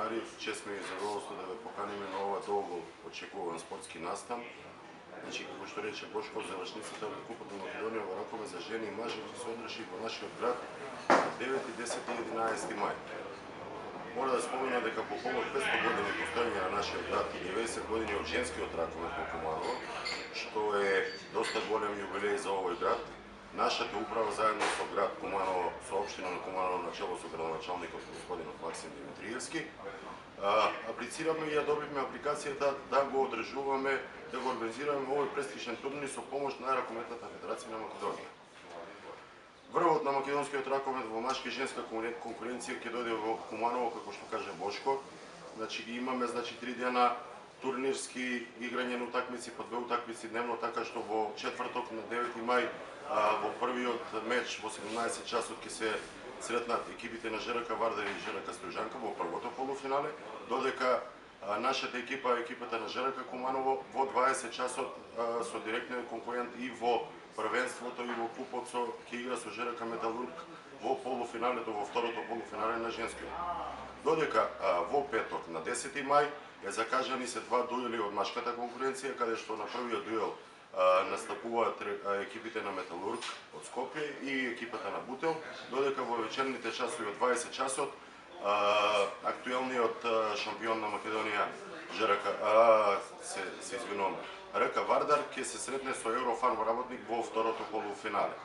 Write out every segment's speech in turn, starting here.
другари, чест ми и задоволство да ве поканиме на ова долго очекуван спортски настан. Значи, како што рече Бошко, завршницата на Купата на Македонија во ракове за жени и мажи ќе се одржи во нашиот град 9, 10 и 11 мај. Мора да спомена дека по повод 500 години постојање на нашиот град и 90 години од женскиот раковет во Куманово, што е доста голем јубилеј за овој град, нашата управа заедно со град Куманово, со општина на Куманово на чело со градоначалникот господин Максим Димитриевски, аплицираме и ја добивме апликацијата да го одржуваме, да го организираме овој престижен турнир со помош на Ракометната федерација на Македонија. Врвот на македонскиот раковет во машка и женска конкуренција ќе дојде во Куманово, како што каже Бошко. Значи ги имаме 3 дена турнирски играње на утакмици, по 2 утакмици дневно, така што во четврток на 9 мај во првиот меч во 17 часот ќе се сретнат екипите на ЖРК Вардар и ЖРК Стојужанка во првото полуфинале, додека нашата екипа, екипата на ЖРК Куманово во 20 часот со директниот конкурент и во првенството и во купот ќе игра со ЖРК Металург во полуфиналето, во второто полуфинале на женскиот. Додека во петок на 10 мај е закажани се 2 дуели од машката конкуренција, каде што на првиот дуел настапуваат екипите на Металург од Скопје и екипата на Бутел, додека во вечерните часови од 20 часот актуелниот шампион на Македонија РК Вардар ќе се сретне со Еврофан работник во второто полуфинале.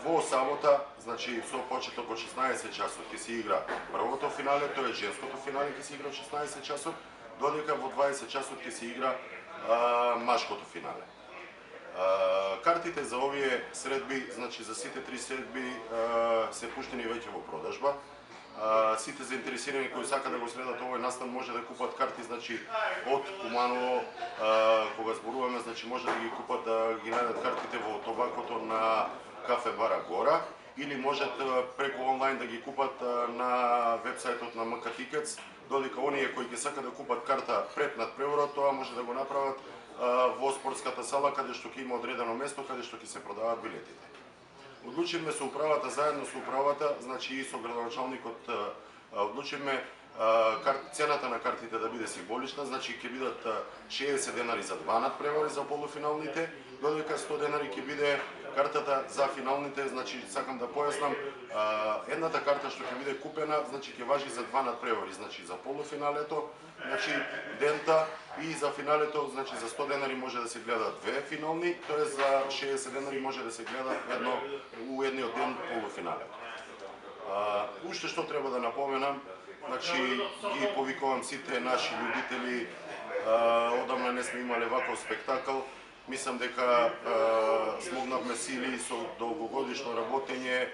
Во сабота, значи со почеток од 16 часот ќе се игра првото финале, тоа е женското финале ќе се игра од 16 часот, додека во 20 часот ќе се игра машкото финале. Картите за овие средби, значи за сите 3 средби се пуштени веќе во продажба. Сите заинтересирани кои сакаат да го следат овој настан може да купат карти, значи од Куманово, кога зборуваме, значи може да ги купат, да ги најдат картите во тобакото на кафе Бара Гора, или можат преку онлайн да ги купат на вебсајтот на МК Tickets, додека оние кои ќе сакаат да купат карта пред надпреварот, тоа може да го направат во спортската сала, каде што ќе има одредено место, каде што ќе се продаваат билетите. Одлучивме со управата, заедно со управата, значи и со градоначалникот, одлучивме цената на картите да биде символична, значи ќе бидат 60 денари за 2 надпревари за полуфиналните, додека 100 денари ќе биде картата за финалните. Значи сакам да појаснам, едната карта што ќе биде купена, значи ќе важи за 2 надпревари, значи за полуфиналето, значи дента, и за финалето, значи за 100 денари може да се гледа 2 финални, тоа за 60 денари може да се гледа у едниот ден полуфиналето. Уште што треба да напоменам, значи ги повикувам сите наши љубители, одамна не сме имале ваков спектакл. Мислам дека смогнавме сили со долгогодишно работење,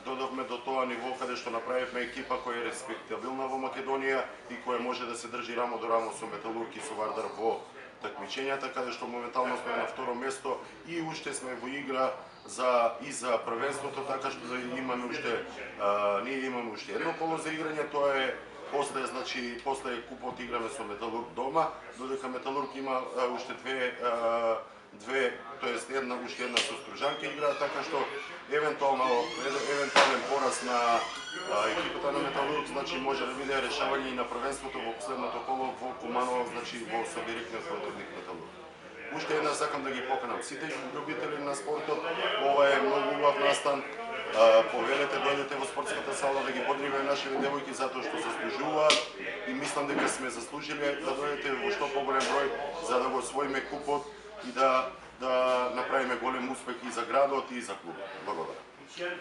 додовме до тоа ниво каде што направивме екипа која е респектабилна во Македонија и која може да се држи рамо до рамо со Металург и со Вардар во такмичењата, каде што моментално сме на второ место и уште сме во игра за првенството, така што имаме уште ние имаме уште едно коло за играње, тоа е после купот играме со Металург дома, додека Металург има уште уште една со Стружанка игра, така што евентуален пораз на екипата на Металург, значи може да биде решавање и на првенството во последното коло во Куманово, значи во со директниот противник Металург. Уште една сакам да ги поканам сите љубители на спортот, ова е многу убав настан. Повелете, дојдете во спортската сала да ги подриме нашите девојки затоа што заслужуваат и мислам дека сме заслужиле да дојдете во што поголем број за да го освоиме купот и да направиме голем успех и за градот и за клубот. Благодарам.